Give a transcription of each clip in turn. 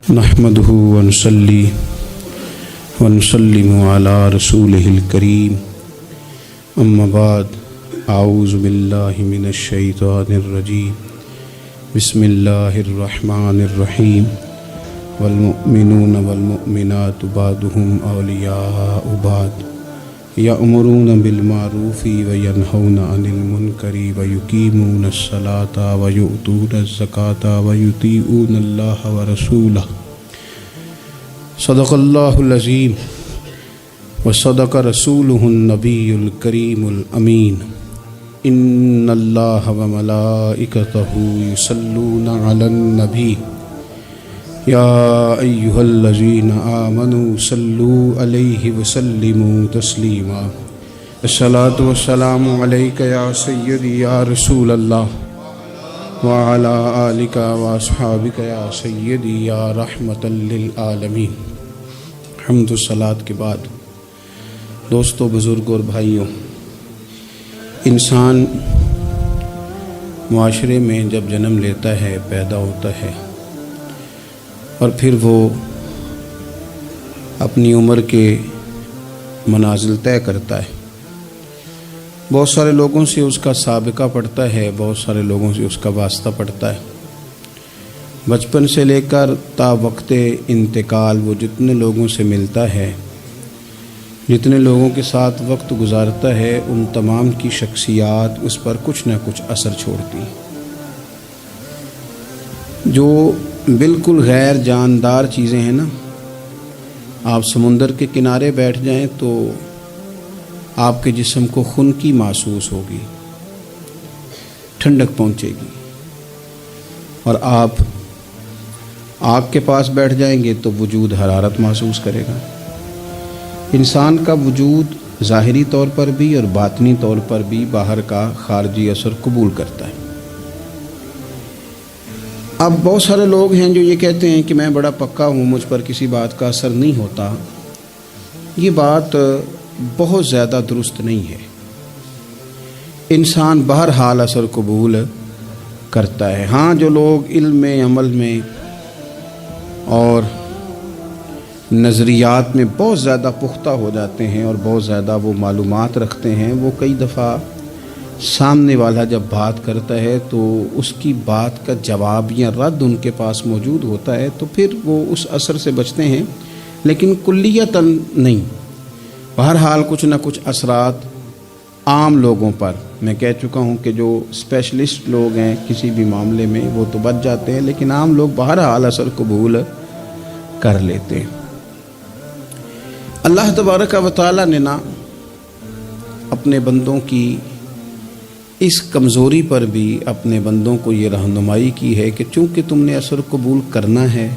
نحمده ونصلي ونسلم على رسوله الكريم اما بعد اعوذ باللہ من الشیطان الرجیم بسم اللہ الرحمن الرحیم والمؤمنون والمؤمنات بعضهم اولیاء بعض یأمرون بالمعروف وینہون عن المنکر ویقیمون الصلاة ویؤتون الزکاة ویطیعون اللہ ورسولہ صدق اللہ العظیم وصدق رسولہ النبی الکریم الامین ان اللہ وملائکتہ یصلون علی النبی یا ایہا الذین آمنوا صلوا علیہ وسلموا تسلیما الصلاۃ والسلام علیک یا سیدی یا رسول اللہ وعلی آلک واصحابک یا سیدی یا رحمۃ للعالمین۔ حمد و صلات کے بعد دوستو، بزرگوں اور بھائیوں، انسان معاشرے میں جب جنم لیتا ہے، پیدا ہوتا ہے اور پھر وہ اپنی عمر کے منازل طے کرتا ہے، بہت سارے لوگوں سے اس کا سابقہ پڑتا ہے، بہت سارے لوگوں سے اس کا واسطہ پڑتا ہے۔ بچپن سے لے کر تا وقت انتقال وہ جتنے لوگوں سے ملتا ہے، جتنے لوگوں کے ساتھ وقت گزارتا ہے، ان تمام کی شخصیات اس پر کچھ نہ کچھ اثر چھوڑتی ہیں۔ جو بالکل غیر جاندار چیزیں ہیں نا، آپ سمندر کے کنارے بیٹھ جائیں تو آپ کے جسم کو خنکی محسوس ہوگی، ٹھنڈک پہنچے گی، اور آپ آگ کے پاس بیٹھ جائیں گے تو وجود حرارت محسوس کرے گا۔ انسان کا وجود ظاہری طور پر بھی اور باطنی طور پر بھی باہر کا خارجی اثر قبول کرتا ہے۔ اب بہت سارے لوگ ہیں جو یہ کہتے ہیں کہ میں بڑا پکا ہوں، مجھ پر کسی بات کا اثر نہیں ہوتا۔ یہ بات بہت زیادہ درست نہیں ہے۔ انسان بہرحال اثر قبول کرتا ہے۔ ہاں، جو لوگ علم میں، عمل میں اور نظریات میں بہت زیادہ پختہ ہو جاتے ہیں اور بہت زیادہ وہ معلومات رکھتے ہیں، وہ کئی دفعہ سامنے والا جب بات کرتا ہے تو اس کی بات کا جواب یا رد ان کے پاس موجود ہوتا ہے، تو پھر وہ اس اثر سے بچتے ہیں، لیکن کلیتاً نہیں۔ بہرحال کچھ نہ کچھ اثرات عام لوگوں پر، میں کہہ چکا ہوں کہ جو اسپیشلسٹ لوگ ہیں کسی بھی معاملے میں وہ تو بچ جاتے ہیں، لیکن عام لوگ بہرحال اثر قبول کر لیتے ہیں۔ اللہ تبارک و تعالیٰ نے نا اپنے بندوں کی اس کمزوری پر بھی اپنے بندوں کو یہ رہنمائی کی ہے کہ چونکہ تم نے اثر قبول کرنا ہے،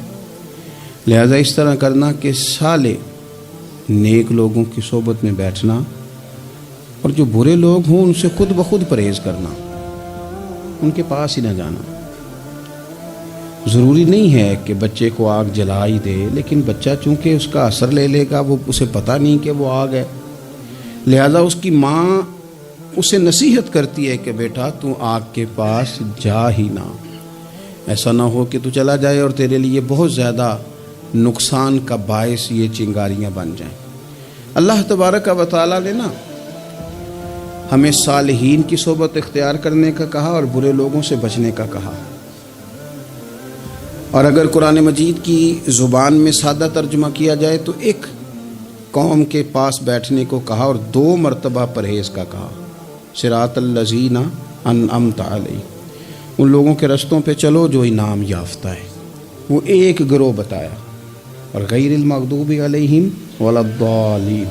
لہذا اس طرح کرنا کہ سالے نیک لوگوں کی صحبت میں بیٹھنا، اور جو برے لوگ ہوں ان سے خود بخود پرہیز کرنا، ان کے پاس ہی نہ جانا۔ ضروری نہیں ہے کہ بچے کو آگ جلا ہی دے، لیکن بچہ چونکہ اس کا اثر لے لے گا، وہ اسے پتہ نہیں کہ وہ آگ ہے، لہذا اس کی ماں اسے نصیحت کرتی ہے کہ بیٹا تو آگ کے پاس جا ہی نہ، ایسا نہ ہو کہ تو چلا جائے اور تیرے لیے بہت زیادہ نقصان کا باعث یہ چنگاریاں بن جائیں۔ اللہ تبارک و تعالیٰ نے نا ہمیں صالحین کی صحبت اختیار کرنے کا کہا اور برے لوگوں سے بچنے کا کہا، اور اگر قرآن مجید کی زبان میں سادہ ترجمہ کیا جائے تو ایک قوم کے پاس بیٹھنے کو کہا اور 2 مرتبہ پرہیز کا کہا۔ صراط الذین انعمت علیہم، ان لوگوں کے رستوں پہ چلو جو انعام یافتہ ہے، وہ ایک گروہ بتایا، اور غیر المغضوب علیہم ولا الضالین،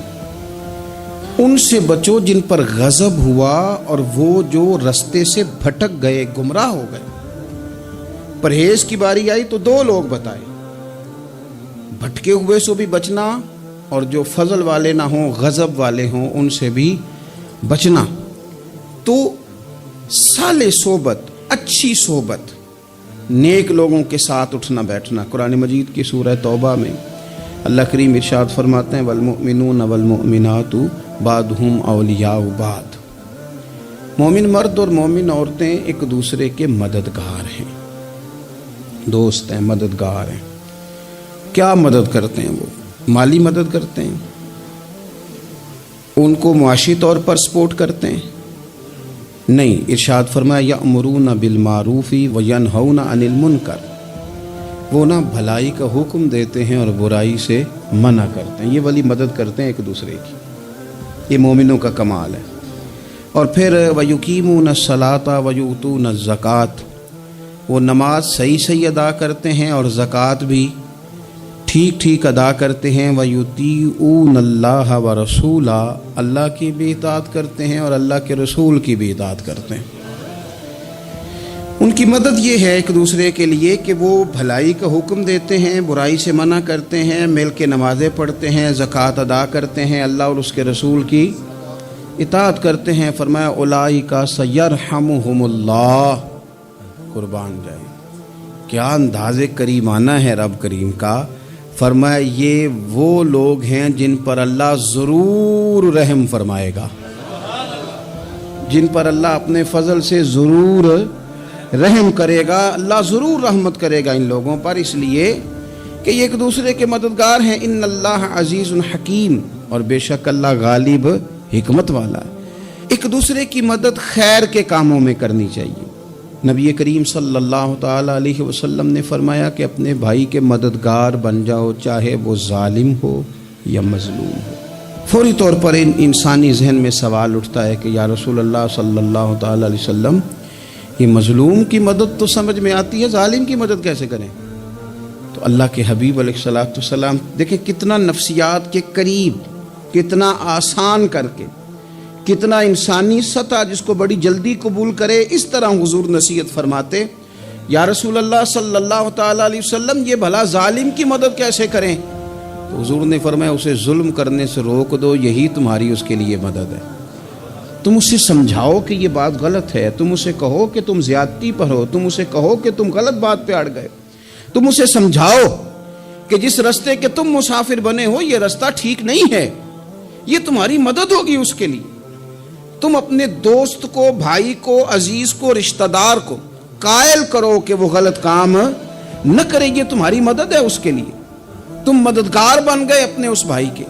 ان سے بچو جن پر غضب ہوا اور وہ جو رستے سے بھٹک گئے، گمراہ ہو گئے۔ پرہیز کی باری آئی تو 2 لوگ بتائے، بھٹکے ہوئے سے بھی بچنا، اور جو فضل والے نہ ہوں، غضب والے ہوں، ان سے بھی بچنا۔ تو صالح صحبت، اچھی صحبت، نیک لوگوں کے ساتھ اٹھنا بیٹھنا۔ قرآن مجید کی سورہ توبہ میں اللہ کریم ارشاد فرماتے ہیں والمؤمنون والمؤمنات بعضهم اولیاء بعض، مومن مرد اور مومن عورتیں ایک دوسرے کے مددگار ہیں، دوست ہیں، مددگار ہیں۔ کیا مدد کرتے ہیں؟ وہ مالی مدد کرتے ہیں، ان کو معاشی طور پر سپورٹ کرتے ہیں؟ نہیں، ارشاد فرمایا یأمرون بالمعروف وینہون عن المنکر، وہ نا بھلائی کا حکم دیتے ہیں اور برائی سے منع کرتے ہیں، یہ والی مدد کرتے ہیں ایک دوسرے کی، یہ مومنوں کا کمال ہے۔ اور پھر وَيُقِيمُونَ الصَّلَاةَ وَيُؤْتُونَ الزَّكَاةَ، وہ نماز صحیح ادا کرتے ہیں اور زکوٰۃ بھی ٹھیک ادا کرتے ہیں۔ وَيُطِيعُونَ اللَّهَ وَرَسُولَهُ، اللہ کی بھی اطاعت کرتے ہیں اور اللہ کے رسول کی بھی اطاعت کرتے ہیں۔ ان کی مدد یہ ہے ایک دوسرے کے لیے کہ وہ بھلائی کا حکم دیتے ہیں، برائی سے منع کرتے ہیں، مل کے نمازیں پڑھتے ہیں، زکوٰۃ ادا کرتے ہیں، اللہ اور اس کے رسول کی اطاعت کرتے ہیں۔ فرمایا اولئک سیرحمہم اللہ، قربان جائیں، کیا انداز کریمانہ ہے رب کریم کا۔ فرمایا یہ وہ لوگ ہیں جن پر اللہ ضرور رحم فرمائے گا، جن پر اللہ اپنے فضل سے ضرور رحم کرے گا، اللہ ضرور رحمت کرے گا ان لوگوں پر، اس لیے کہ یہ ایک دوسرے کے مددگار ہیں۔ ان اللہ عزیز حکیم، اور بے شک اللہ غالب حکمت والا ہے۔ ایک دوسرے کی مدد خیر کے کاموں میں کرنی چاہیے۔ نبی کریم صلی اللہ تعالی علیہ وسلم نے فرمایا کہ اپنے بھائی کے مددگار بن جاؤ، چاہے وہ ظالم ہو یا مظلوم ہو۔ فوری طور پر انسانی ذہن میں سوال اٹھتا ہے کہ یا رسول اللہ صلی اللہ تعالی علیہ وسلم، یہ مظلوم کی مدد تو سمجھ میں آتی ہے، ظالم کی مدد کیسے کریں؟ تو اللہ کے حبیب علیہ السلام دیکھیں کتنا نفسیات کے قریب، کتنا آسان کر کے، کتنا انسانی سطح جس کو بڑی جلدی قبول کرے، اس طرح حضور نصیحت فرماتے، یا رسول اللہ صلی اللہ تعالی علیہ وسلم یہ بھلا ظالم کی مدد کیسے کریں؟ تو حضور نے فرمایا اسے ظلم کرنے سے روک دو، یہی تمہاری اس کے لیے مدد ہے۔ تم اسے سمجھاؤ کہ یہ بات غلط ہے، تم اسے کہو کہ تم زیادتی پر ہو، تم اسے کہو کہ تم غلط بات پہ اڑ گئے، تم اسے سمجھاؤ کہ جس رستے کے تم مسافر بنے ہو یہ رستہ ٹھیک نہیں ہے، یہ تمہاری مدد ہوگی اس کے لیے۔ تم اپنے دوست کو، بھائی کو، عزیز کو، رشتہ دار کو قائل کرو کہ وہ غلط کام نہ کرے، یہ تمہاری مدد ہے اس کے لیے، تم مددگار بن گئے اپنے اس بھائی کے۔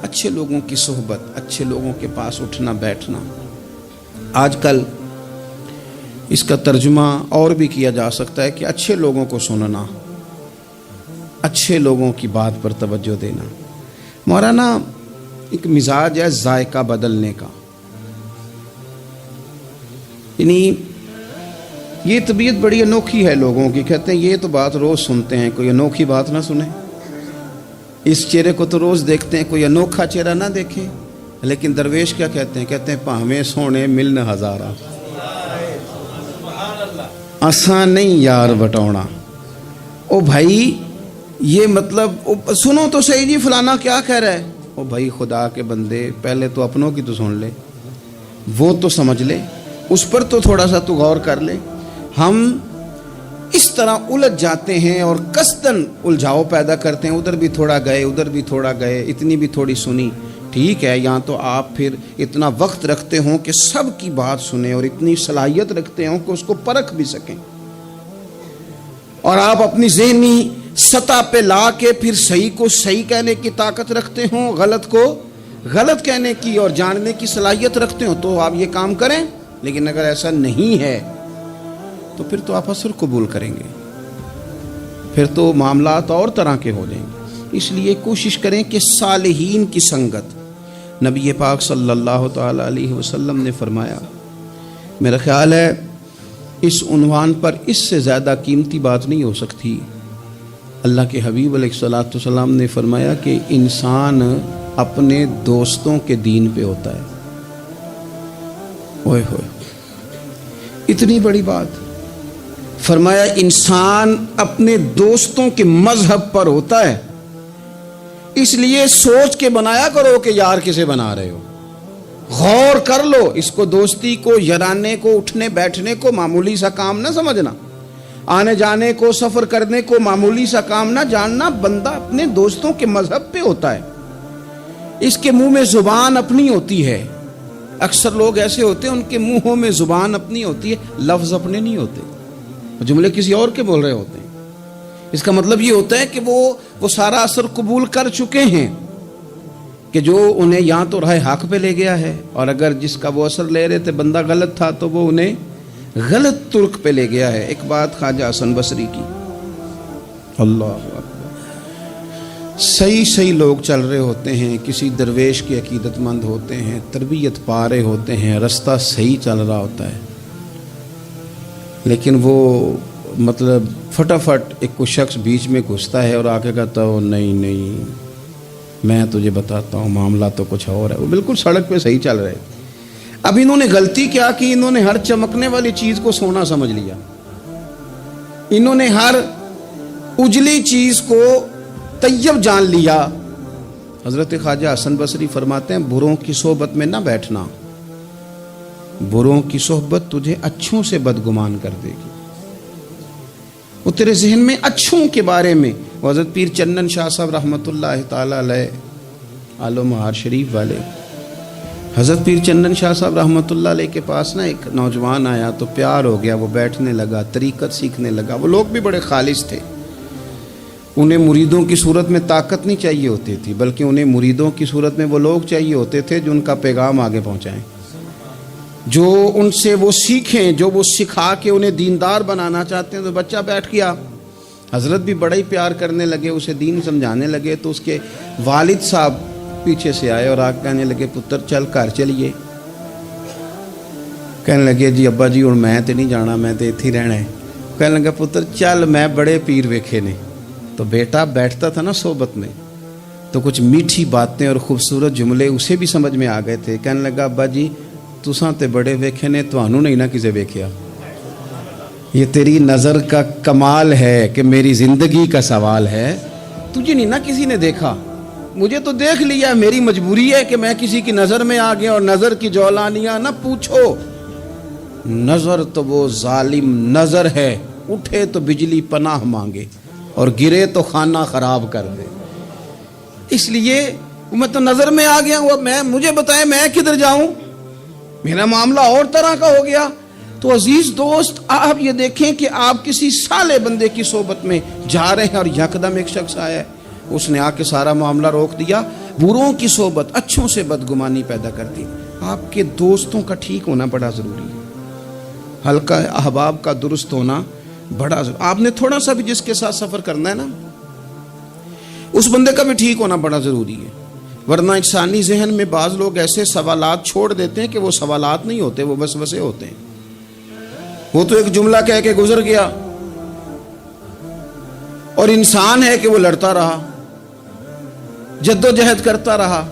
اچھے لوگوں کی صحبت، اچھے لوگوں کے پاس اٹھنا بیٹھنا۔ آج کل اس کا ترجمہ اور بھی کیا جا سکتا ہے کہ اچھے لوگوں کو سننا، اچھے لوگوں کی بات پر توجہ دینا۔ مولانا ایک مزاج ہے ذائقہ بدلنے کا، یعنی یہ طبیعت بڑی انوکھی ہے لوگوں کی، کہتے ہیں یہ تو بات روز سنتے ہیں، کوئی انوکھی بات نہ سنیں، اس چہرے کو تو روز دیکھتے ہیں، کوئی انوکھا چہرہ نہ دیکھیں۔ لیکن درویش کیا کہتے ہیں؟ کہتے ہیں پاہویں سونے ملن ہزارہ، آسان نہیں یار بٹونا۔ او بھائی یہ مطلب سنو تو صحیح جی فلانا کیا کہہ رہا ہے۔ او بھائی خدا کے بندے پہلے تو اپنوں کی تو سن لے، وہ تو سمجھ لے، اس پر تو تھوڑا سا تو غور کر لے۔ ہم اس طرح الجھ جاتے ہیں اور قصداً الجھاؤ پیدا کرتے ہیں، ادھر بھی تھوڑا گئے، ادھر بھی تھوڑا گئے، اتنی بھی تھوڑی سنی، ٹھیک ہے، یہاں تو آپ پھر اتنا وقت رکھتے ہوں کہ سب کی بات سنیں، اور اتنی صلاحیت رکھتے ہوں کہ اس کو پرکھ بھی سکیں، اور آپ اپنی ذہنی سطح پہ لا کے پھر صحیح کو صحیح کہنے کی طاقت رکھتے ہوں، غلط کو غلط کہنے کی اور جاننے کی صلاحیت رکھتے ہوں، تو آپ یہ کام کریں۔ لیکن اگر ایسا نہیں ہے تو پھر تو آپ اثر قبول کریں گے، پھر تو معاملات اور طرح کے ہو جائیں گے۔ اس لیے کوشش کریں کہ صالحین کی سنگت۔ نبی پاک صلی اللہ تعالی علیہ وسلم نے فرمایا، میرا خیال ہے اس عنوان پر اس سے زیادہ قیمتی بات نہیں ہو سکتی۔ اللہ کے حبیب علیہ السلام نے فرمایا کہ انسان اپنے دوستوں کے دین پہ ہوتا ہے۔ اوئے ہوئے، اتنی بڑی بات۔ فرمایا انسان اپنے دوستوں کے مذہب پر ہوتا ہے، اس لیے سوچ کے بنایا کرو کہ یار کسے بنا رہے ہو، غور کر لو اس کو، دوستی کو، یارانے کو، اٹھنے بیٹھنے کو معمولی سا کام نہ سمجھنا، آنے جانے کو، سفر کرنے کو معمولی سا کام نہ جاننا۔ بندہ اپنے دوستوں کے مذہب پہ ہوتا ہے، اس کے منہ میں زبان اپنی ہوتی ہے۔ اکثر لوگ ایسے ہوتے ہیں ان کے منہوں میں زبان اپنی ہوتی ہے، لفظ اپنے نہیں ہوتے، جملے کسی اور کے بول رہے ہوتے ہیں۔ اس کا مطلب یہ ہوتا ہے کہ وہ سارا اثر قبول کر چکے ہیں کہ جو انہیں یہاں تو راہ حق پہ لے گیا ہے، اور اگر جس کا وہ اثر لے رہے تھے بندہ غلط تھا تو وہ انہیں غلط ترک پہ لے گیا ہے۔ ایک بات خواجہ حسن بصری کی، اللہ اکبر، صحیح لوگ چل رہے ہوتے ہیں، کسی درویش کے عقیدت مند ہوتے ہیں، تربیت پا رہے ہوتے ہیں، رستہ صحیح چل رہا ہوتا ہے، لیکن وہ مطلب فٹافٹ ایک کوئی شخص بیچ میں گھستا ہے اور آگے کہتا ہو نہیں میں تجھے بتاتا ہوں معاملہ تو کچھ اور ہے۔ وہ بالکل سڑک پہ صحیح چل رہے، اب انہوں نے غلطی کیا کی، انہوں نے ہر چمکنے والی چیز کو سونا سمجھ لیا، انہوں نے ہر اجلی چیز کو طیب جان لیا۔ حضرت خواجہ حسن بصری فرماتے ہیں بروں کی صحبت میں نہ بیٹھنا، بروں کی صحبت تجھے اچھوں سے بدگمان کر دے گی، وہ تیرے ذہن میں اچھوں کے بارے میں۔ حضرت پیر چندن شاہ صاحب رحمۃ اللہ تعالی علیہ آل و مہار شریف والے، حضرت پیر چندن شاہ صاحب رحمۃ اللہ علیہ کے پاس نا ایک نوجوان آیا تو پیار ہو گیا، وہ بیٹھنے لگا، طریقت سیکھنے لگا۔ وہ لوگ بھی بڑے خالص تھے، انہیں مریدوں کی صورت میں طاقت نہیں چاہیے ہوتی تھی، بلکہ انہیں مریدوں کی صورت میں وہ لوگ چاہیے ہوتے تھے جو ان کا پیغام آگے پہنچائیں، جو ان سے وہ سیکھیں، جو وہ سکھا کے انہیں دیندار بنانا چاہتے ہیں۔ تو بچہ بیٹھ گیا، حضرت بھی بڑا ہی پیار کرنے لگے، اسے دین سمجھانے لگے۔ تو اس کے والد صاحب پیچھے سے آئے اور آ کے کہنے لگے پتر چل گھر چلیے۔ کہنے لگے جی ابا جی اور میں تے نہیں جانا، میں تے ایتھے ہی رہنا ہے۔ کہنے لگا پتر چل میں بڑے پیر ویکھے نے۔ تو بیٹا بیٹھتا تھا نا صحبت میں تو کچھ میٹھی باتیں اور خوبصورت جملے اسے بھی سمجھ میں آ گئے تھے۔ کہنے لگا ابا جی تساں تے بڑے ویکھے نے، تانوں نہیں نہ کسے ویکھیا، یہ تیری نظر کا کمال ہے کہ میری زندگی کا سوال ہے، تجھے نہیں نہ کسی نے دیکھا، مجھے تو دیکھ لیا، میری مجبوری ہے کہ میں کسی کی نظر میں آ گیا۔ اور نظر کی جولانیاں نہ پوچھو، نظر تو وہ ظالم نظر ہے، اٹھے تو بجلی پناہ مانگے اور گرے تو خانہ خراب کر دے۔ اس لیے میں تو نظر میں آ گیا ہوں، مجھے بتائیں میں کدھر جاؤں، میرا معاملہ اور طرح کا ہو گیا۔ تو عزیز دوست آپ یہ دیکھیں کہ آپ کسی صالح بندے کی صحبت میں جا رہے ہیں اور یکدم ایک شخص آیا ہے، اس نے آ کے سارا معاملہ روک دیا۔ بروں کی صحبت اچھوں سے بدگمانی پیدا کرتی۔ آپ کے دوستوں کا ٹھیک ہونا بڑا ضروری ہے، حلقہ احباب کا درست ہونا بڑا ضروری۔ آپ نے تھوڑا سا بھی جس کے ساتھ سفر کرنا ہے نا، اس بندے کا بھی ٹھیک ہونا بڑا ضروری ہے، ورنہ انسانی ذہن میں بعض لوگ ایسے سوالات چھوڑ دیتے ہیں کہ وہ سوالات نہیں ہوتے، وہ وسوسے ہوتے ہیں۔ وہ تو ایک جملہ کہہ کے گزر گیا، اور انسان ہے کہ وہ لڑتا رہا، جدوجہد کرتا رہا۔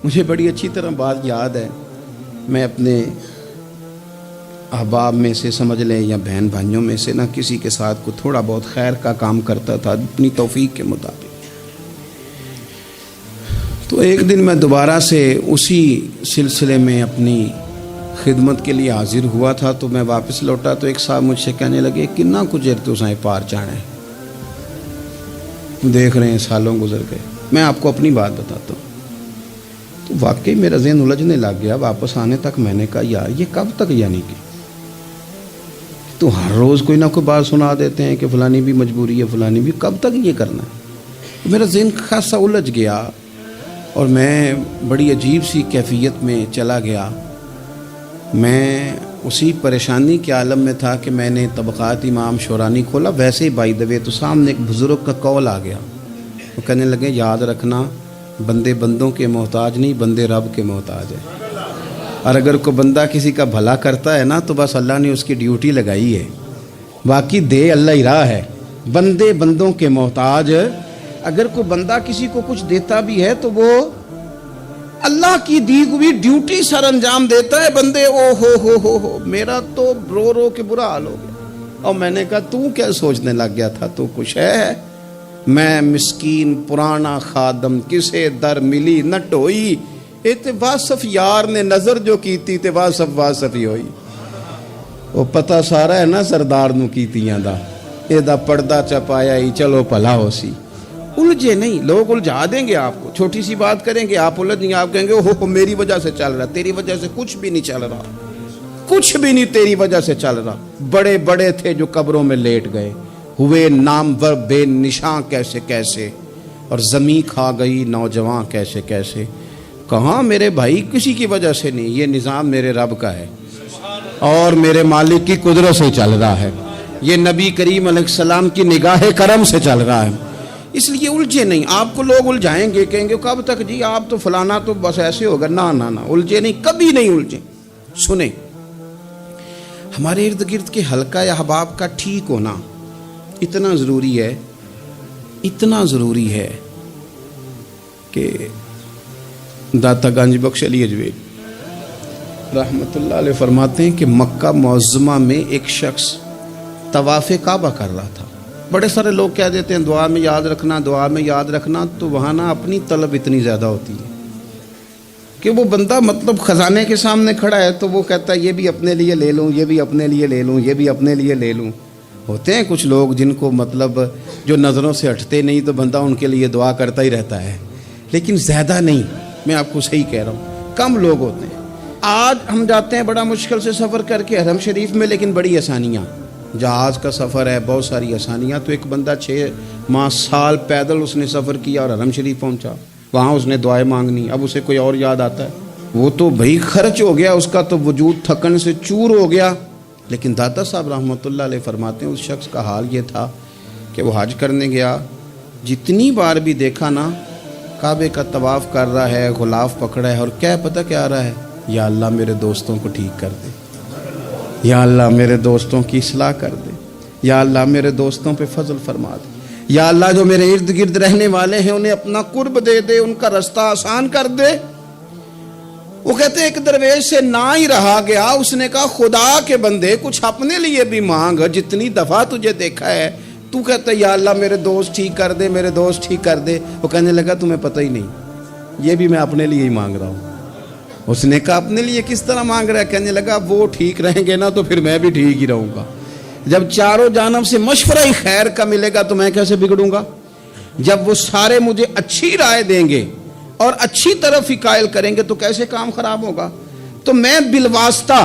مجھے بڑی اچھی طرح بات یاد ہے، میں اپنے احباب میں سے سمجھ لیں یا بہن بھائیوں میں سے نہ کسی کے ساتھ کو تھوڑا بہت خیر کا کام کرتا تھا اپنی توفیق کے مطابق۔ تو ایک دن میں دوبارہ سے اسی سلسلے میں اپنی خدمت کے لیے حاضر ہوا تھا، تو میں واپس لوٹا تو ایک صاحب مجھ سے کہنے لگے کنا کچھ تو سائیں پار جانا ہے، دیکھ رہے ہیں سالوں گزر گئے۔ میں آپ کو اپنی بات بتاتا ہوں، تو واقعی میرا ذہن الجھنے لگ گیا۔ واپس آنے تک میں نے کہا یار یہ کب تک، یعنی کہ تو ہر روز کوئی نہ کوئی بات سنا دیتے ہیں کہ فلانی بھی مجبوری ہے، فلانی بھی، کب تک یہ کرنا ہے؟ میرا ذہن خاصا الجھ گیا اور میں بڑی عجیب سی کیفیت میں چلا گیا۔ میں اسی پریشانی کے عالم میں تھا کہ میں نے طبقات امام شورانی کھولا، ویسے ہی بائی دا وے تو سامنے ایک بزرگ کا کال آ گیا۔ وہ کہنے لگے یاد رکھنا بندے بندوں کے محتاج نہیں، بندے رب کے محتاج ہے، اور اگر کوئی بندہ کسی کا بھلا کرتا ہے نا تو بس اللہ نے اس کی ڈیوٹی لگائی ہے، باقی دے اللہ ہی راہ ہے۔ بندے بندوں کے محتاج، اگر کوئی بندہ کسی کو کچھ دیتا بھی ہے تو وہ اللہ کی دی ہوئی ڈیوٹی سر انجام دیتا ہے۔ بندے او ہو میرا تو رو رو کے برا حال ہو گیا، اور میں نے کہا تو کیا سوچنے لگ گیا تھا، تو کچھ ہے؟ میں مسکین پرانا خادم، کسے در ملی نہ ٹوئی، تے واصف یار نے نظر جو کیتی تے واصف ہی ہوئی۔ وہ پتہ سارا ہے نا سردار نو کیتیاں دا، اے دا پردہ چپایا ہی چلو بھلا ہو سی۔ الجھے نہیں، لوگ الجھا دیں گے آپ کو، چھوٹی سی بات کریں گے آپ الجھ نہیں، آپ کہیں گے اوہ میری وجہ سے چل رہا، تیری وجہ سے کچھ بھی نہیں چل رہا، کچھ بھی نہیں تیری وجہ سے چل رہا۔ بڑے بڑے تھے جو قبروں میں لیٹ گئے، ہوئے نامور بے نشاں کیسے کیسے، اور زمیں کھا گئی نوجوان کیسے کیسے۔ کہاں میرے بھائی کسی کی وجہ سے نہیں، یہ نظام میرے رب کا ہے اور میرے مالک کی قدرت سے چل رہا ہے، یہ نبی کریم علیہ السلام کی نگاہ کرم سے چل رہا ہے۔ اس لیے الجھے نہیں، آپ کو لوگ الجھائیں گے، کہیں گے کب تک جی آپ تو فلانا تو بس ایسے ہوگا، نہ الجھے نہیں، کبھی نہیں الجھے۔ سنیں، ہمارے ارد گرد کے حلقہ یا احباب کا ٹھیک ہونا اتنا ضروری ہے، اتنا ضروری ہے کہ داتا گنج بخش علی اجویل رحمۃ اللہ علیہ فرماتے ہیں کہ مکہ معظمہ میں ایک شخص طواف کعبہ کر رہا تھا۔ بڑے سارے لوگ کہہ دیتے ہیں دعا میں یاد رکھنا، دعا میں یاد رکھنا، تو وہاں نا اپنی طلب اتنی زیادہ ہوتی ہے کہ وہ بندہ مطلب خزانے کے سامنے کھڑا ہے تو وہ کہتا ہے یہ بھی اپنے لیے لے لوں، یہ بھی اپنے لیے لے لوں، یہ بھی اپنے لیے لے لوں۔ ہوتے ہیں کچھ لوگ جن کو مطلب جو نظروں سے ہٹتے نہیں تو بندہ ان کے لیے دعا کرتا ہی رہتا ہے، لیکن زیادہ نہیں، میں آپ کو صحیح کہہ رہا ہوں، کم لوگ ہوتے ہیں۔ آج ہم جاتے ہیں بڑا مشکل سے سفر کر کے حرم شریف میں، لیکن بڑی آسانیاں، جہاز کا سفر ہے، بہت ساری آسانیاں۔ تو ایک بندہ 6 ماہ سال پیدل اس نے سفر کیا اور حرم شریف پہنچا، وہاں اس نے دعائیں مانگنی، اب اسے کوئی اور یاد آتا ہے، وہ تو بھائی خرچ ہو گیا، اس کا تو وجود تھکن سے چور ہو گیا۔ لیکن داتا صاحب رحمۃ اللہ علیہ فرماتے ہیں اس شخص کا حال یہ تھا کہ وہ حج کرنے گیا، جتنی بار بھی دیکھا نا کعبے کا طواف کر رہا ہے، غلاف پکڑا ہے، اور کیا پتہ کیا آ رہا ہے، یا اللہ میرے دوستوں کو ٹھیک کر دے، یا اللہ میرے دوستوں کی اصلاح کر دے، یا اللہ میرے دوستوں پہ فضل فرما دے، یا اللہ جو میرے ارد گرد رہنے والے ہیں انہیں اپنا قرب دے دے، ان کا رستہ آسان کر دے۔ وہ کہتے ہیں ایک درویش سے نہ ہی رہا گیا، اس نے کہا خدا کے بندے کچھ اپنے لیے بھی مانگ، جتنی دفعہ تجھے دیکھا ہے تو کہتا ہے یا اللہ میرے دوست ٹھیک کر دے، میرے دوست ٹھیک کر دے۔ وہ کہنے لگا تمہیں پتہ ہی نہیں، یہ بھی میں اپنے لیے ہی مانگ رہا ہوں۔ اس نے کہا اپنے لیے کس طرح مانگ رہا ہے؟ کہنے لگا وہ ٹھیک رہیں گے نا تو پھر میں بھی ٹھیک ہی رہوں گا۔ جب چاروں جانب سے مشورہ ہی خیر کا ملے گا تو میں کیسے بگڑوں گا؟ جب وہ سارے مجھے اچھی رائے دیں گے اور اچھی طرف ہی قائل کریں گے تو کیسے کام خراب ہوگا؟ تو میں بالواسطہ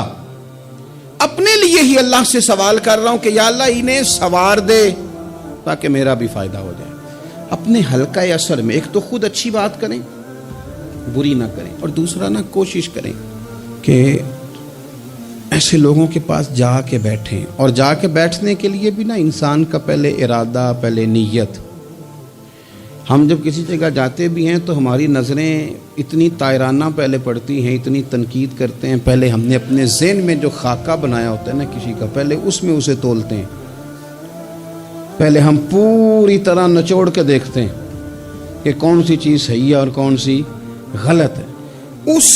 اپنے لیے ہی اللہ سے سوال کر رہا ہوں کہ یا اللہ انہیں سوار دے تاکہ میرا بھی فائدہ ہو جائے۔ اپنے حلقہ اثر میں ایک تو خود اچھی بات کریں، بری نہ کریں، اور دوسرا نہ کوشش کریں کہ ایسے لوگوں کے پاس جا کے بیٹھیں، اور جا کے بیٹھنے کے لیے بھی نا انسان کا پہلے ارادہ، پہلے نیت۔ ہم جب کسی جگہ جاتے بھی ہیں تو ہماری نظریں اتنی طائرانہ پہلے پڑتی ہیں، اتنی تنقید کرتے ہیں، پہلے ہم نے اپنے ذہن میں جو خاکہ بنایا ہوتا ہے نا کسی کا، پہلے اس میں اسے تولتے ہیں، پہلے ہم پوری طرح نچوڑ کے دیکھتے ہیں کہ کون سی چیز صحیح ہے اور کون سی غلط ہے۔ اس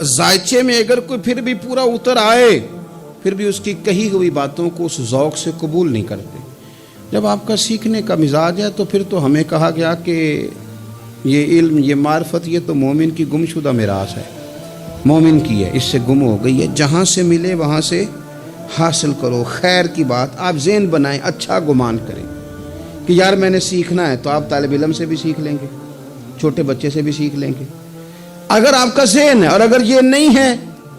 ذائچے میں اگر کوئی پھر بھی پورا اتر آئے، پھر بھی اس کی کہی ہوئی باتوں کو اس ذوق سے قبول نہیں کرتے۔ جب آپ کا سیکھنے کا مزاج ہے تو پھر تو ہمیں کہا گیا کہ یہ علم، یہ معرفت، یہ تو مومن کی گمشدہ میراث ہے، مومن کی ہے، اس سے گم ہو گئی ہے، جہاں سے ملے وہاں سے حاصل کرو۔ خیر کی بات آپ ذہن بنائیں، اچھا گمان کریں کہ یار میں نے سیکھنا ہے، تو آپ طالب علم سے بھی سیکھ لیں گے، چھوٹے بچے سے بھی سیکھ لیں گے۔ اگر آپ کا ذہن ہے اور اگر یہ نہیں ہے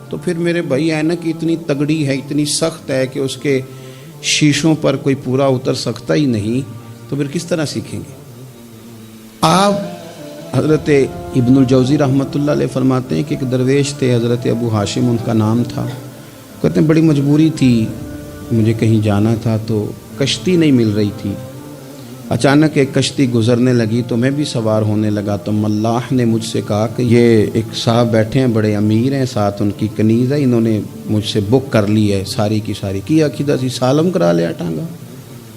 تو پھر میرے بھائی اینک اتنی تگڑی ہے، اتنی سخت ہے کہ اس کے شیشوں پر کوئی پورا اتر سکتا ہی نہیں، تو پھر کس طرح سیکھیں گے؟ آپ حضرت ابن الجوزی رحمۃ اللہ علیہ فرماتے ہیں کہ ایک درویش تھے، حضرت ابو ہاشم ان کا نام تھا۔ کہتے ہیں بڑی مجبوری تھی، مجھے کہیں جانا تھا تو کشتی نہیں مل رہی تھی، اچانک ایک کشتی گزرنے لگی تو میں بھی سوار ہونے لگا، تو ملاح نے مجھ سے کہا کہ یہ ایک صاحب بیٹھے ہیں، بڑے امیر ہیں، ساتھ ان کی کنیز ہے، انہوں نے مجھ سے بک کر لی ہے ساری کی ساری، کی عقیدہ سی سالم کرا لیا ٹانگا،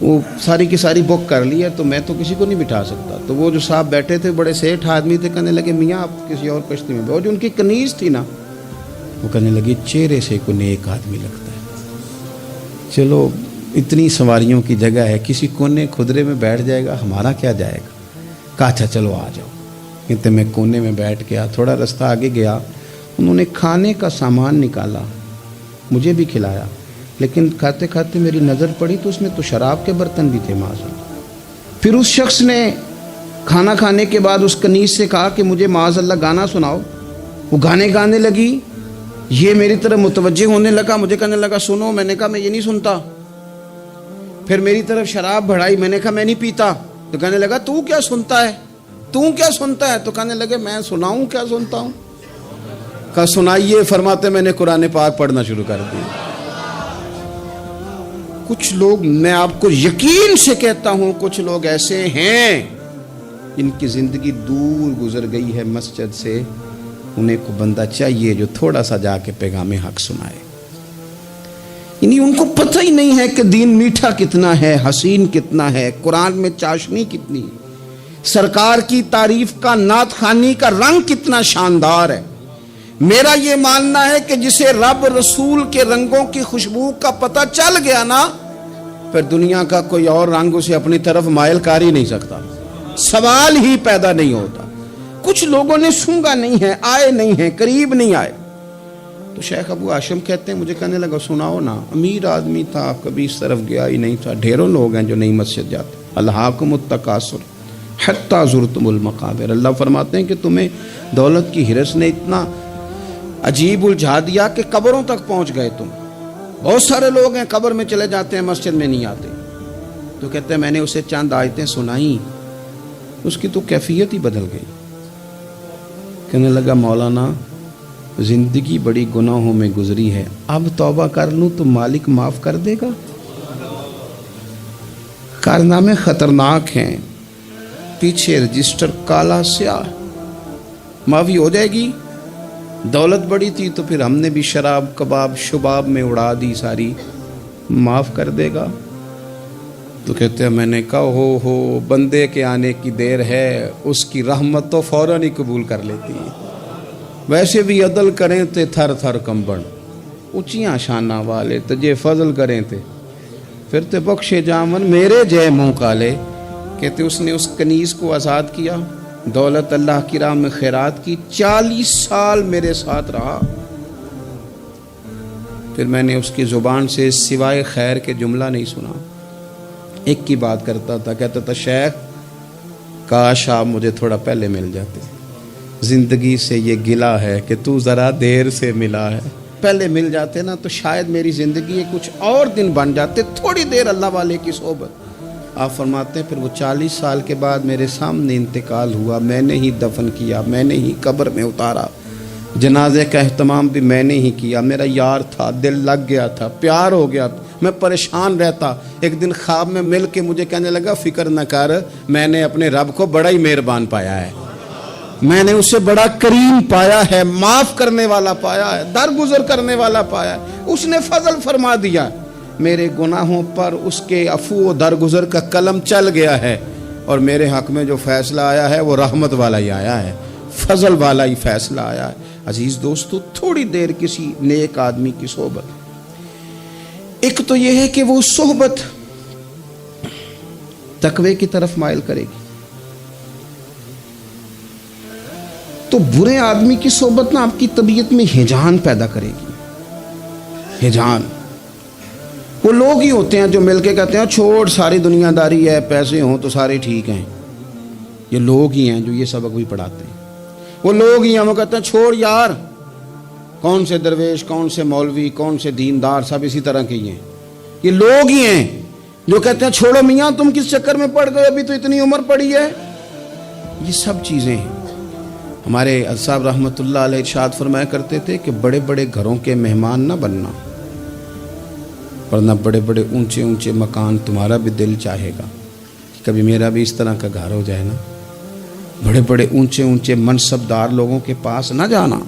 وہ ساری کی ساری بک کر لی ہے، تو میں تو کسی کو نہیں بٹھا سکتا۔ تو وہ جو صاحب بیٹھے تھے بڑے سیٹھ آدمی تھے، کہنے لگے میاں آپ کسی اور کشتی میں، وہ جو ان کی کنیز تھی نا، وہ کہنے لگی چہرے سے کوئی نیک آدمی لگتا ہے، چلو اتنی سواریوں کی جگہ ہے، کسی کونے خدرے میں بیٹھ جائے گا، ہمارا کیا جائے گا؟ کہا اچھا چلو آ جاؤ۔ کہتے میں کونے میں بیٹھ گیا، تھوڑا رستہ آگے گیا، انہوں نے کھانے کا سامان نکالا، مجھے بھی کھلایا، لیکن کھاتے کھاتے میری نظر پڑی تو اس میں تو شراب کے برتن بھی تھے معاذ۔ پھر اس شخص نے کھانا کھانے کے بعد اس کنیز سے کہا کہ مجھے معاذ اللہ گانا سناؤ، وہ گانے گانے لگی، یہ میری طرف متوجہ ہونے لگا، مجھے کہنے لگا سنو، میں نے کہا میں یہ نہیں سنتا، پھر میری طرف شراب بڑھائی. میں نے کہا میں نہیں پیتا. تو کہنے لگا تو کیا سنتا ہے, تو کیا سنتا ہے؟ تو کہنے لگے میں سناؤں کیا سنتا ہوں. کہا سنائیے. فرماتے میں نے قرآن پاک پڑھنا شروع کر دیا. کچھ لوگ, میں آپ کو یقین سے کہتا ہوں, کچھ لوگ ایسے ہیں ان کی زندگی دور گزر گئی ہے مسجد سے. انہیں کو بندہ چاہیے جو تھوڑا سا جا کے پیغام حق سنائے. یعنی ان کو پتہ ہی نہیں ہے کہ دین میٹھا کتنا ہے, حسین کتنا ہے, قرآن میں چاشنی کتنی, سرکار کی تعریف کا, نعت خوانی کا رنگ کتنا شاندار ہے. میرا یہ ماننا ہے کہ جسے رب رسول کے رنگوں کی خوشبو کا پتہ چل گیا نا, پھر دنیا کا کوئی اور رنگ اسے اپنی طرف مائل کر ہی نہیں سکتا, سوال ہی پیدا نہیں ہوتا. کچھ لوگوں نے سونگا نہیں ہے, آئے نہیں ہیں, قریب نہیں آئے. تو شیخ ابو ہاشم کہتے ہیں, مجھے کہنے لگا سناؤ نا. امیر آدمی تھا, کبھی اس طرف گیا ہی نہیں تھا. ڈھیروں لوگ ہیں جو نہیں مسجد جاتے. الہاکم التکاثر حتی زرتم المقابر. اللہ فرماتے ہیں کہ تمہیں دولت کی ہرس نے اتنا عجیب الجھا دیا کہ قبروں تک پہنچ گئے تم. بہت سارے لوگ ہیں قبر میں چلے جاتے ہیں, مسجد میں نہیں آتے. تو کہتے ہیں میں نے اسے چند آیتیں سنائیں, اس کی تو کیفیت ہی بدل گئی. کہنے لگا مولانا زندگی بڑی گناہوں میں گزری ہے, اب توبہ کر لوں تو مالک معاف کر دے گا. کارنامے خطرناک ہیں, پیچھے رجسٹر کالا سیاہ, معافی ہو جائے گی. دولت بڑی تھی تو پھر ہم نے بھی شراب کباب شباب میں اڑا دی ساری, معاف کر دے گا. تو کہتے ہیں میں نے کہا ہو بندے کے آنے کی دیر ہے, اس کی رحمت تو فوراً ہی قبول کر لیتی ہے. ویسے بھی عدل کریں تے تھر تھر کمبن, اونچیاں شانہ والے تجھے فضل کریں تے پھر تے بخشے جامن میرے جے منہ کالے. کہتے اس نے اس کنیز کو آزاد کیا, دولت اللہ کی راہ میں خیرات کی, 40 سال میرے ساتھ رہا. پھر میں نے اس کی زبان سے سوائے خیر کے جملہ نہیں سنا. ایک کی بات کرتا تھا, کہتا تھا شیخ کاش آپ مجھے تھوڑا پہلے مل جاتے, زندگی سے یہ گلہ ہے کہ تو ذرا دیر سے ملا ہے. پہلے مل جاتے نا تو شاید میری زندگی کچھ اور دن بن جاتے, تھوڑی دیر اللہ والے کی صحبت. آپ فرماتے ہیں پھر وہ 40 سال کے بعد میرے سامنے انتقال ہوا, میں نے ہی دفن کیا, میں نے ہی قبر میں اتارا, جنازے کا اہتمام بھی میں نے ہی کیا. میرا یار تھا, دل لگ گیا تھا, پیار ہو گیا, میں پریشان رہتا. ایک دن خواب میں مل کے مجھے کہنے لگا فکر نہ کر, میں نے اپنے رب کو بڑا ہی مہربان پایا ہے, میں نے اسے بڑا کریم پایا ہے, معاف کرنے والا پایا ہے, درگزر کرنے والا پایا ہے. اس نے فضل فرما دیا, میرے گناہوں پر اس کے عفو و درگزر کا قلم چل گیا ہے, اور میرے حق میں جو فیصلہ آیا ہے وہ رحمت والا ہی آیا ہے, فضل والا ہی فیصلہ آیا ہے. عزیز دوستو, تھوڑی دیر کسی نیک آدمی کی صحبت, ایک تو یہ ہے کہ وہ صحبت تقوی کی طرف مائل کرے گی, تو برے آدمی کی صحبت نہ آپ کی طبیعت میں ہجان پیدا کرے گی. ہجان وہ لوگ ہی ہوتے ہیں جو مل کے کہتے ہیں چھوڑ ساری دنیا داری ہے, پیسے ہوں تو سارے ٹھیک ہیں. یہ لوگ ہی ہیں جو یہ سبق بھی پڑھاتے ہیں. وہ لوگ ہی ہیں وہ کہتے ہیں چھوڑ یار, کون سے درویش, کون سے مولوی, کون سے دیندار, سب اسی طرح کے ہی ہیں. یہ لوگ ہی ہیں جو کہتے ہیں چھوڑو میاں تم کس چکر میں پڑ گئے, ابھی تو اتنی عمر پڑی ہے. یہ سب چیزیں ہیں. ہمارے صاحب رحمۃ اللہ علیہ ارشاد فرمایا کرتے تھے کہ بڑے بڑے گھروں کے مہمان نہ بننا, ورنہ بڑے بڑے اونچے اونچے مکان تمہارا بھی دل چاہے گا کبھی میرا بھی اس طرح کا گھر ہو جائے نا. بڑے بڑے اونچے اونچے منصبدار لوگوں کے پاس نہ جانا,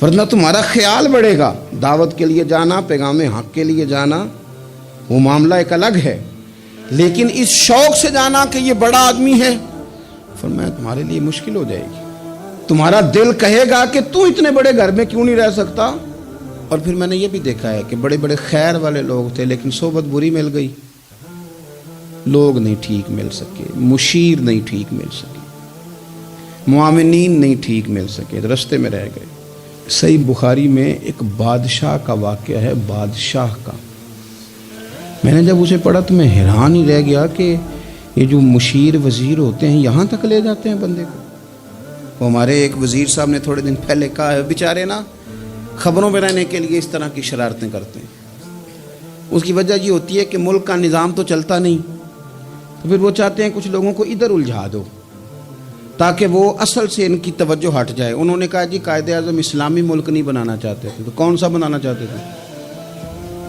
ورنہ تمہارا خیال بڑھے گا. دعوت کے لیے جانا, پیغام حق کے لیے جانا, وہ معاملہ ایک الگ ہے, لیکن اس شوق سے جانا کہ یہ بڑا آدمی ہے, فرمایا تمہارے لیے مشکل ہو جائے گی. تمہارا دل کہے گا کہ تو اتنے بڑے گھر میں کیوں نہیں رہ سکتا. اور پھر میں نے یہ بھی دیکھا ہے کہ بڑے بڑے خیر والے لوگ تھے لیکن صحبت بری مل گئی, لوگ نہیں ٹھیک مل سکے, مشیر نہیں ٹھیک مل سکے, معاونین نہیں ٹھیک مل سکے, رستے میں رہ گئے. صحیح بخاری میں ایک بادشاہ کا واقعہ ہے, بادشاہ کا. میں نے جب اسے پڑھا تو میں حیران ہی رہ گیا کہ یہ جو مشیر وزیر ہوتے ہیں یہاں تک لے جاتے ہیں بندے کو. وہ ہمارے ایک وزیر صاحب نے تھوڑے دن پہلے کہا ہے بیچارے نا خبروں میں رہنے کے لیے اس طرح کی شرارتیں کرتے ہیں. اس کی وجہ یہ ہوتی ہے کہ ملک کا نظام تو چلتا نہیں، تو پھر وہ چاہتے ہیں کچھ لوگوں کو ادھر الجھا دو تاکہ وہ اصل سے ان کی توجہ ہٹ جائے۔ انہوں نے کہا جی قائد اعظم اسلامی ملک نہیں بنانا چاہتے تھے، تو کون سا بنانا چاہتے تھے؟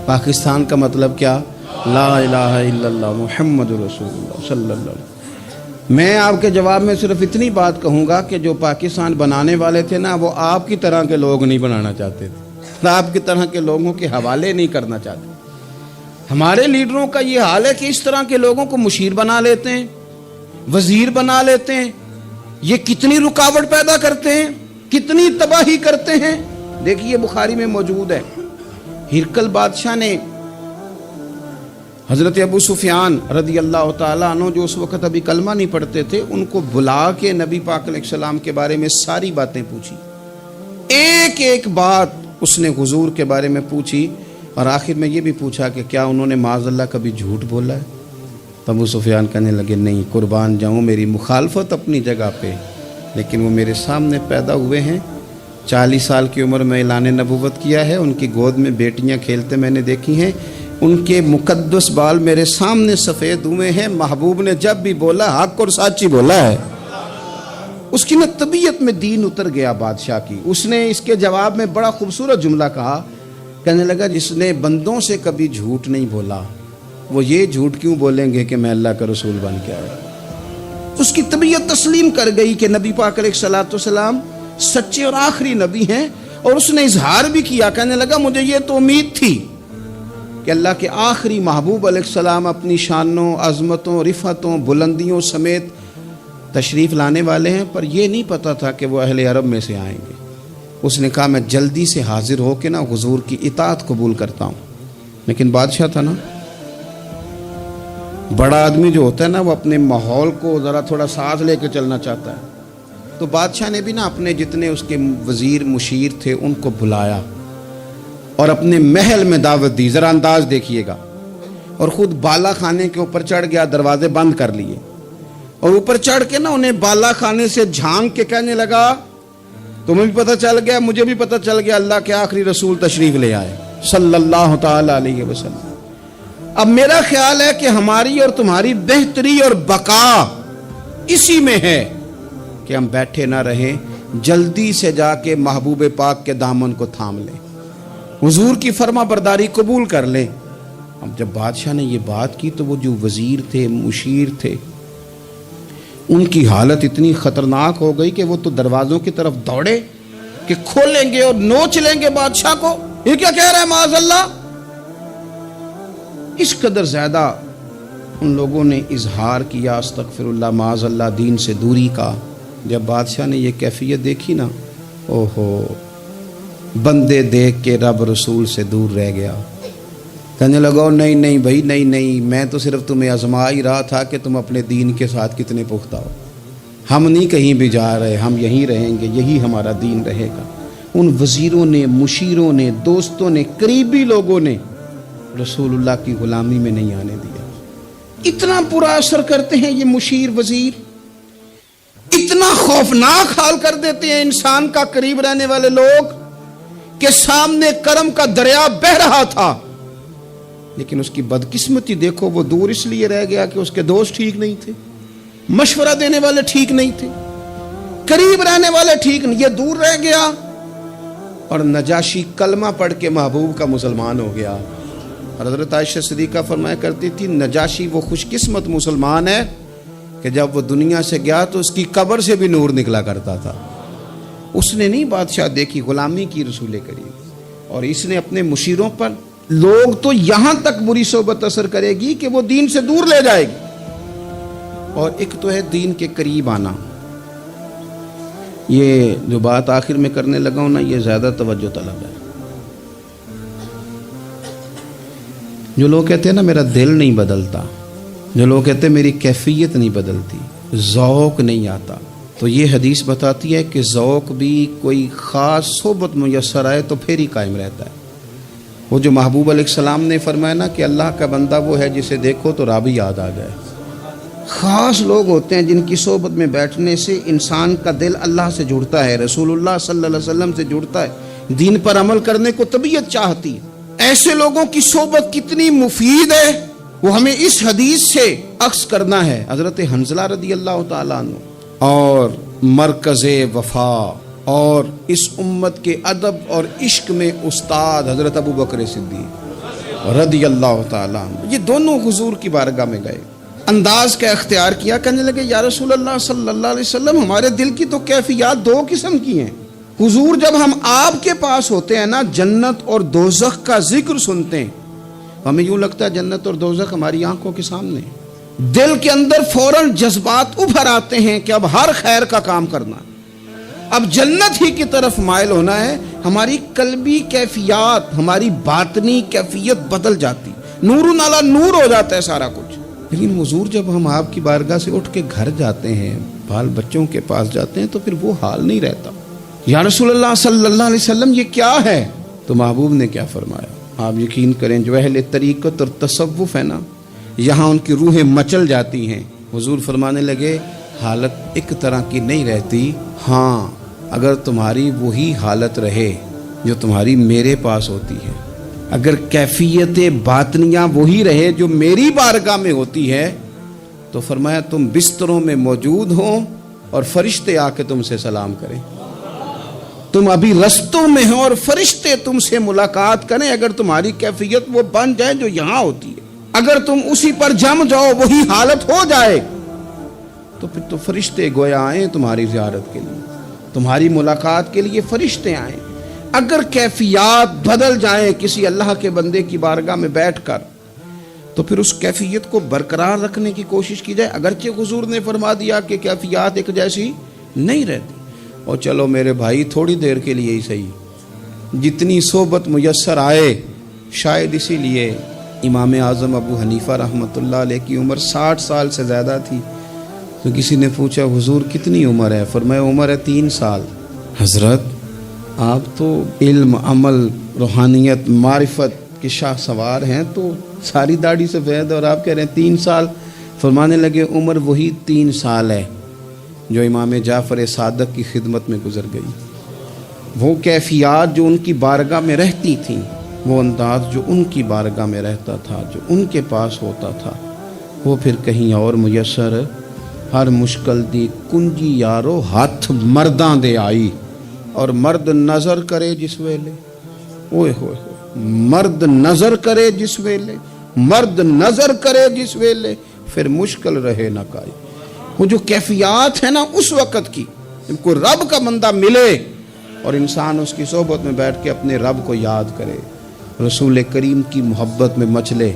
پاکستان کا مطلب کیا؟ لا الہ الا اللہ محمد رسول اللہ صلی اللہ علیہ وسلم۔ میں آپ کے جواب میں صرف اتنی بات کہوں گا کہ جو پاکستان بنانے والے تھے نا، وہ آپ کی طرح کے لوگ نہیں بنانا چاہتے تھے، آپ کی طرح کے لوگوں کے حوالے نہیں کرنا چاہتے۔ ہمارے لیڈروں کا یہ حال ہے کہ اس طرح کے لوگوں کو مشیر بنا لیتے ہیں، وزیر بنا لیتے ہیں۔ یہ کتنی رکاوٹ پیدا کرتے ہیں، کتنی تباہی کرتے ہیں۔ دیکھیے بخاری میں موجود ہے، ہرقل بادشاہ نے حضرت ابو سفیان رضی اللہ تعالیٰ عنہ، جو اس وقت ابھی کلمہ نہیں پڑھتے تھے، ان کو بلا کے نبی پاک علیہ السلام کے بارے میں ساری باتیں پوچھی، ایک ایک بات اس نے حضور کے بارے میں پوچھی، اور آخر میں یہ بھی پوچھا کہ کیا انہوں نے معاذ اللہ کبھی جھوٹ بولا ہے؟ تو ابو سفیان کہنے لگے نہیں، قربان جاؤں، میری مخالفت اپنی جگہ پہ، لیکن وہ میرے سامنے پیدا ہوئے ہیں، 40 سال کی عمر میں اعلان نبوت کیا ہے، ان کی گود میں بیٹیاں کھیلتے میں نے دیکھی ہیں، ان کے مقدس بال میرے سامنے سفید ہوئے ہیں، محبوب نے جب بھی بولا حق اور سچی بولا ہے۔ اس کی نہ طبیعت میں دین اتر گیا بادشاہ کی۔ اس نے اس کے جواب میں بڑا خوبصورت جملہ کہا، کہنے لگا جس نے بندوں سے کبھی جھوٹ نہیں بولا، وہ یہ جھوٹ کیوں بولیں گے کہ میں اللہ کا رسول بن کے آیا۔ اس کی طبیعت تسلیم کر گئی کہ نبی پاک علیہ الصلوۃ والسلام سچے اور آخری نبی ہیں، اور اس نے اظہار بھی کیا، کہنے لگا مجھے یہ تو امید تھی کہ اللہ کے آخری محبوب علیہ السلام اپنی شانوں، عظمتوں، رفعتوں، بلندیوں سمیت تشریف لانے والے ہیں، پر یہ نہیں پتا تھا کہ وہ اہل عرب میں سے آئیں گے۔ اس نے کہا میں جلدی سے حاضر ہو کے نا حضور کی اطاعت قبول کرتا ہوں۔ لیکن بادشاہ تھا نا، بڑا آدمی جو ہوتا ہے نا، وہ اپنے ماحول کو ذرا تھوڑا ساتھ لے کے چلنا چاہتا ہے۔ تو بادشاہ نے بھی نا اپنے جتنے اس کے وزیر مشیر تھے ان کو بلایا اور اپنے محل میں دعوت دی۔ ذرا انداز دیکھیے گا، اور خود بالا خانے کے اوپر چڑھ گیا، دروازے بند کر لیے، اور اوپر چڑھ کے نا انہیں بالا خانے سے جھانک کے کہنے لگا تمہیں بھی پتہ چل گیا، مجھے بھی پتہ چل گیا، اللہ کے آخری رسول تشریف لے آئے صلی اللہ تعالی علیہ وسلم۔ اب میرا خیال ہے کہ ہماری اور تمہاری بہتری اور بقا اسی میں ہے کہ ہم بیٹھے نہ رہیں، جلدی سے جا کے محبوب پاک کے دامن کو تھام لیں، حضور کی فرما برداری قبول کر لیں۔ اب جب بادشاہ نے یہ بات کی تو وہ جو وزیر تھے، مشیر تھے، ان کی حالت اتنی خطرناک ہو گئی کہ وہ تو دروازوں کی طرف دوڑے کہ کھولیں گے اور نوچ لیں گے بادشاہ کو، یہ کیا کہہ رہا ہے معاذ اللہ۔ اس قدر زیادہ ان لوگوں نے اظہار کیا استغفر اللہ معاذ اللہ دین سے دوری کا۔ جب بادشاہ نے یہ کیفیت دیکھی نا، اوہو، بندے دیکھ کے رب رسول سے دور رہ گیا، کہنے لگا نہیں نہیں بھائی، نہیں، میں تو صرف تمہیں آزما ہی رہا تھا کہ تم اپنے دین کے ساتھ کتنے پختہ ہو، ہم نہیں کہیں بھی جا رہے، ہم یہیں رہیں گے، یہی ہمارا دین رہے گا۔ ان وزیروں نے، مشیروں نے، دوستوں نے، قریبی لوگوں نے رسول اللہ کی غلامی میں نہیں آنے دیا۔ اتنا برا اثر کرتے ہیں یہ مشیر وزیر، اتنا خوفناک حال کر دیتے ہیں انسان کا قریب رہنے والے لوگ کہ سامنے کرم کا دریا بہہ رہا تھا، لیکن اس کی بدقسمتی دیکھو، وہ دور اس لیے رہ گیا کہ اس کے دوست ٹھیک نہیں تھے، مشورہ دینے والے ٹھیک نہیں تھے، قریب رہنے والے ٹھیک نہیں، یہ دور رہ گیا۔ اور نجاشی کلمہ پڑھ کے محبوب کا مسلمان ہو گیا۔ اور حضرت عائشہ صدیقہ فرمایا کرتی تھی نجاشی وہ خوش قسمت مسلمان ہے کہ جب وہ دنیا سے گیا تو اس کی قبر سے بھی نور نکلا کرتا تھا۔ اس نے نہیں بادشاہ دیکھی، غلامی کی رسول کریم، اور اس نے اپنے مشیروں پر لوگ تو یہاں تک بری صحبت اثر کرے گی کہ وہ دین سے دور لے جائے گی۔ اور ایک تو ہے دین کے قریب آنا، یہ جو بات آخر میں کرنے لگا ہوں نا، یہ زیادہ توجہ طلب ہے۔ جو لوگ کہتے ہیں نا میرا دل نہیں بدلتا، جو لوگ کہتے ہیں میری کیفیت نہیں بدلتی، ذوق نہیں آتا، تو یہ حدیث بتاتی ہے کہ ذوق بھی کوئی خاص صحبت میسر آئے تو پھر ہی قائم رہتا ہے۔ وہ جو محبوب علیہ السلام نے فرمایا نا کہ اللہ کا بندہ وہ ہے جسے دیکھو تو رب یاد آ جائے۔ خاص لوگ ہوتے ہیں جن کی صحبت میں بیٹھنے سے انسان کا دل اللہ سے جڑتا ہے، رسول اللہ صلی اللہ علیہ وسلم سے جڑتا ہے، دین پر عمل کرنے کو طبیعت چاہتی ہے۔ ایسے لوگوں کی صحبت کتنی مفید ہے وہ ہمیں اس حدیث سے عکس کرنا ہے۔ حضرت حنظلہ رضی اللہ تعالیٰ عنہ اور مرکز وفا اور اس امت کے ادب اور عشق میں استاد حضرت ابو بکر صدیق رضی اللہ تعالیٰ عنہ، یہ دونوں حضور کی بارگاہ میں گئے، انداز کا اختیار کیا، کہنے لگے یا رسول اللہ صلی اللہ علیہ وسلم، ہمارے دل کی تو کیفیات دو قسم کی ہیں۔ حضور جب ہم آپ کے پاس ہوتے ہیں نا، جنت اور دوزخ کا ذکر سنتے ہیں، ہمیں یوں لگتا ہے جنت اور دوزخ ہماری آنکھوں کے سامنے، دل کے اندر فوراً جذبات ابھر آتے ہیں کہ اب ہر خیر کا کام کرنا، اب جنت ہی کی طرف مائل ہونا ہے۔ ہماری قلبی کیفیات، ہماری باطنی کیفیت بدل جاتی، نور نالا نور ہو جاتا ہے سارا کچھ۔ لیکن حضور جب ہم آپ کی بارگاہ سے اٹھ کے گھر جاتے ہیں، بال بچوں کے پاس جاتے ہیں، تو پھر وہ حال نہیں رہتا۔ یا رسول اللہ صلی اللہ علیہ وسلم یہ کیا ہے؟ تو محبوب نے کیا فرمایا؟ آپ یقین کریں جو اہل طریقت اور تصوف ہے نا، یہاں ان کی روحیں مچل جاتی ہیں۔ حضور فرمانے لگے حالت ایک طرح کی نہیں رہتی، ہاں اگر تمہاری وہی حالت رہے جو تمہاری میرے پاس ہوتی ہے، اگر کیفیت باطنیہ وہی رہے جو میری بارگاہ میں ہوتی ہے، تو فرمایا تم بستروں میں موجود ہو اور فرشتے آ کے تم سے سلام کریں، تم ابھی رستوں میں ہو اور فرشتے تم سے ملاقات کریں، اگر تمہاری کیفیت وہ بن جائے جو یہاں ہوتی ہے، اگر تم اسی پر جم جاؤ، وہی حالت ہو جائے، تو پھر تو فرشتے گویا آئیں تمہاری زیارت کے لیے، تمہاری ملاقات کے لیے فرشتے آئیں۔ اگر کیفیات بدل جائیں کسی اللہ کے بندے کی بارگاہ میں بیٹھ کر، تو پھر اس کیفیت کو برقرار رکھنے کی کوشش کی جائے، اگرچہ حضور نے فرما دیا کہ کیفیات ایک جیسی نہیں رہتی۔ اور چلو میرے بھائی تھوڑی دیر کے لیے ہی صحیح، جتنی صحبت میسر آئے، شاید اسی لیے امام اعظم ابو حنیفہ رحمۃ اللہ علیہ کی عمر 60 سال سے زیادہ تھی، تو کسی نے پوچھا حضور کتنی عمر ہے؟ فرمایا عمر ہے 3 سال۔ حضرت آپ تو علم، عمل، روحانیت، معرفت کے شاہ سوار ہیں، تو ساری داڑھی سفید اور آپ کہہ رہے ہیں 3 سال۔ فرمانے لگے عمر وہی 3 سال ہے جو امام جعفر صادق کی خدمت میں گزر گئی، وہ کیفیات جو ان کی بارگاہ میں رہتی تھیں، وہ انداز جو ان کی بارگاہ میں رہتا تھا، جو ان کے پاس ہوتا تھا، وہ پھر کہیں اور میسر ہر مشکل دی کنجی یارو ہاتھ مرداں دے آئی، اور مرد نظر کرے جس ویلے، اوئے ہوئے مرد نظر کرے جس ویلے، مرد نظر کرے جس ویلے، پھر مشکل رہے نہ کائی۔ وہ جو کیفیات ہے نا اس وقت کی، جب کوئی رب کا بندہ ملے اور انسان اس کی صحبت میں بیٹھ کے اپنے رب کو یاد کرے، رسول کریم کی محبت میں مچلے،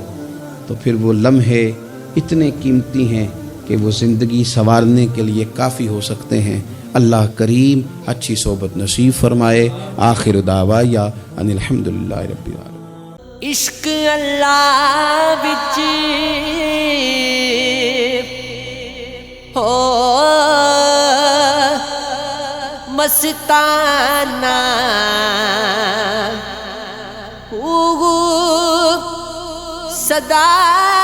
تو پھر وہ لمحے اتنے قیمتی ہیں کہ وہ زندگی سنوارنے کے لیے کافی ہو سکتے ہیں۔ اللہ کریم اچھی صحبت نصیب فرمائے۔ آخر دعوایا ان الحمدللہ رب العالمین۔ عشق اللہ وچ ہو مستانہ، صدا